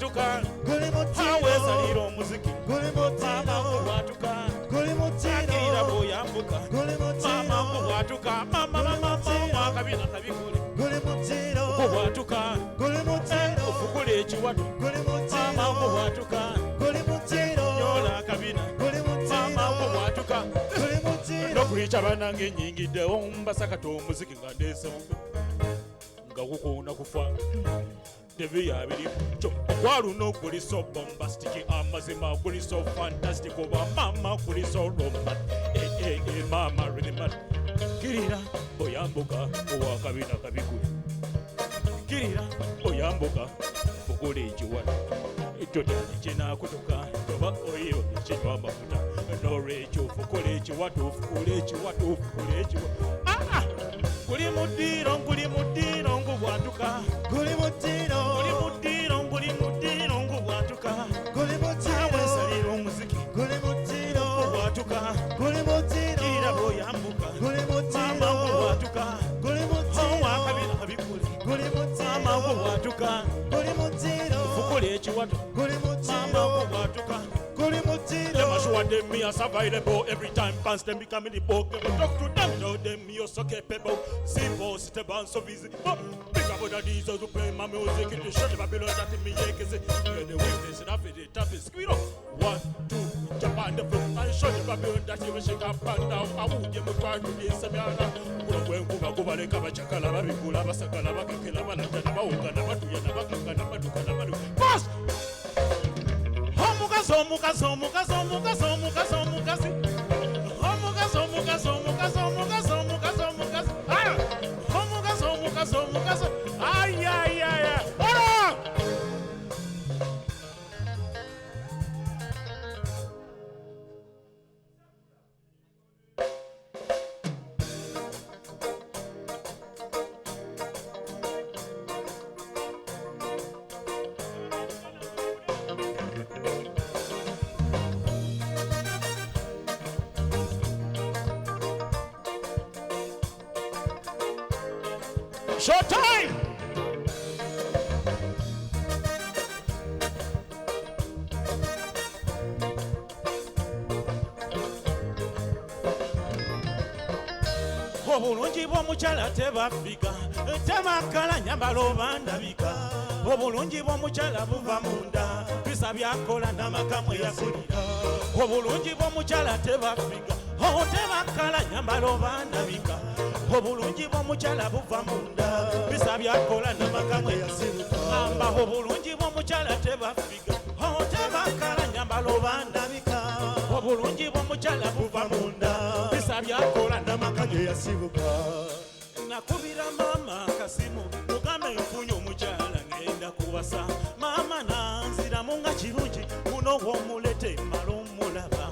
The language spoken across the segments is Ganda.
bwatuka awesalira omuziki mama ngo bwatuka akirira bw'oyambuka mama ngo bwatuka mama akabina kabikule ngo bwatuka ofukula ekiwatu mama ngo bwatuka nyola akabina mama ngo bwatuka nokulica banange enyingiddewo mbasakata omuziki nga ndeesonga nga gukuna kufa tebiyabiri ogwaluno guli so bombastic amazima guli so fantastic oba mama guli so romantic mama really mad kirira oyambuka owakabina kabikule kirira oyambuka fukula ekiwatu totali kinakutuka oba oyo ekinywa amafuta n'olwekyo fukula ekiwatu fukula ekiwatu fukula ekiwatu guli muddiro ngubwatuka guli muddiro ngubwatuka awesalira omuziki ngubwatuka kira bw'oyambuka mama ngubwatuka owakabina kabikule mama ngubwatuka fukula ekiwatu mama ngubwatuka them assure them me as available every time fans them becoming the book. Never talk to them, tell them me also capable. Simple, sit band so busy. Big up with the diesel to play my music. It is shut Babylon that in me yakes it. When the witness and after the top is squeal. 1, 2, jump on the floor and shut the Babylon that you will shake up and down. I would give a card to this Samiana. When Kuba like a chakala, Kula, Sakala, Kilama, Nabatu, Pass! Omukazi ay ay ay ora short time. Obulungi bw'omukyala tebafiga tebakala nyambala bandabika obulungi bw'omukyala buva munda bisa byakola n'amaka mwe yakulira obulungi bw'omukyala tebafiga tebakala nyambala bandabika obulungi bw'omukyala buva munda bisa byakola n'amaka mwe yasibuka amba obulungi bw'omukyala tebafiga tebakala nyambala bandabika obulungi bw'omukyala buva munda bisa byakola n'amaka ge yasibuka nakubira mama kasimu mugambe nfunye omukyala ngenda kuwasa mama nanziramu nga kirungi muno w'omulete mala omulaba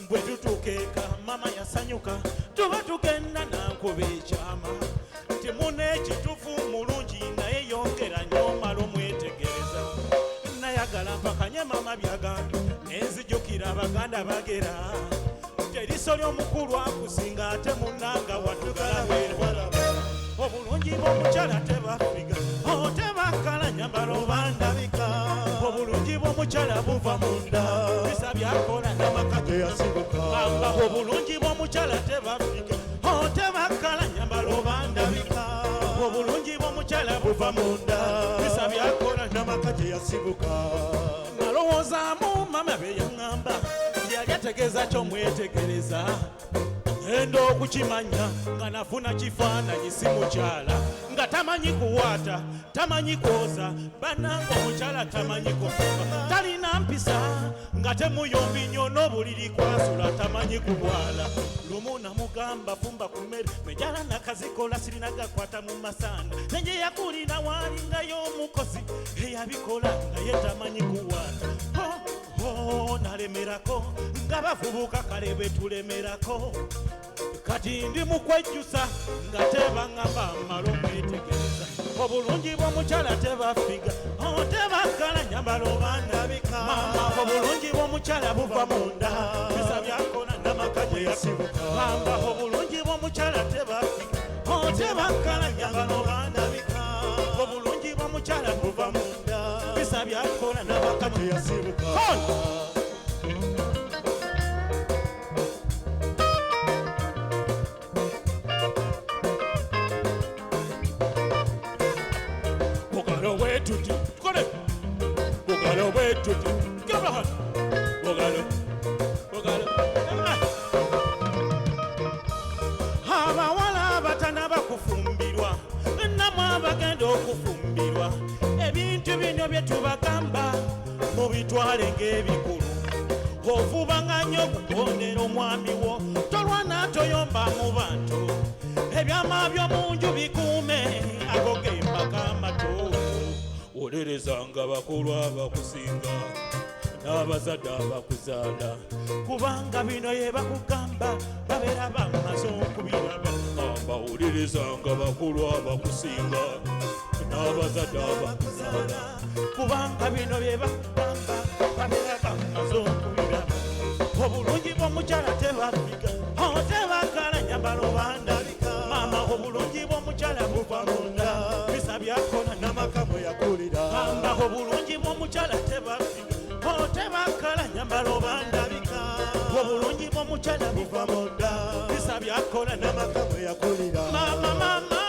bwe tutukeeka mama yasanyuka tuba tugenda nankuba ekyama temuna ekitufu mulungi naye yongera nyomala omwetegereza nayagala mpakanye mama byaganda nenzijukira abaganda bagera teriso ly'omukulu akusinga ate munanga watugala obulungi bw'omukyala tebafiga tebakala nyambala bandabika obulungi bw'omukyala buva munda bisa byakola n'amaka ge yasibuka amba obulungi bw'omukyala tebafiga tebakala nyambala bandabika obulungi bw'omukyala buva munda bisa byakola n'amaka ge yasibuka nalowoozaamu mama be yaŋŋamba yali ategeeza ky'omwetegereza enda okukimanya nga nafuna kifaananyi si mukyala nga tamanyi kuwaata tamanyi kwoza bannanga omukyala tamanyi kufuba talina mpisa nga temuyombi nnyo n'obuliri kwasula tamanyi kubwala lumu namugamba fumba ku mmere mejala nakazikola sirina gakwata mu masanda nenye yakulira waalingayo omukozi eyabikola nga ye tamanyi kuwaata nalemerako nga bavubuka kale betulemerako kati ndi mukwejjusa nga tebaŋŋamba mmala omwetegereza obulungi bw'omukyala tebafiga tebakala nyambala bandabika mama obulungi bw'omukyala buva munda bisa byakola n'amaka ge yasibuka mama obulungi bw'omukyala tebafiga tebakala nyambala bandabika obulungi bw'omukyala buva munda bisa byakola n'amakama yasibuka bugalo bwetuti kole bugalo bwetuti gabahano bugalo abawala abatanaba kufumbirwa namwe abagenda okufumbirwa ebintu bino bye tubagamba mubitwale ng'ebikulu ovubanga nnyo okugondera omwami wo tolwana toyomba mu bantu ebyama by'omu nju bikuume ago ge maka amato wolerezanga bakulu abakusinga n'abazadde abakuzaala kubanga bino ye bakugamba babeera bamaze okubiraba bawulirizanga bakulu abakusinga n'abazadde abakuzaala kubanga bino bye bakugamba babeera bamaze okubiraba obulungi bw'omukyala tebafika tebakala nyambalobanda mama obulungi bw'omukyala buva munda bisa byakola n'amakamu yakulira amba obulungi bw'omukyala tebafika tebakala nyambalobanda obulungi bw'omukyala buva munda bisa byakola n'amakamu yakulira mama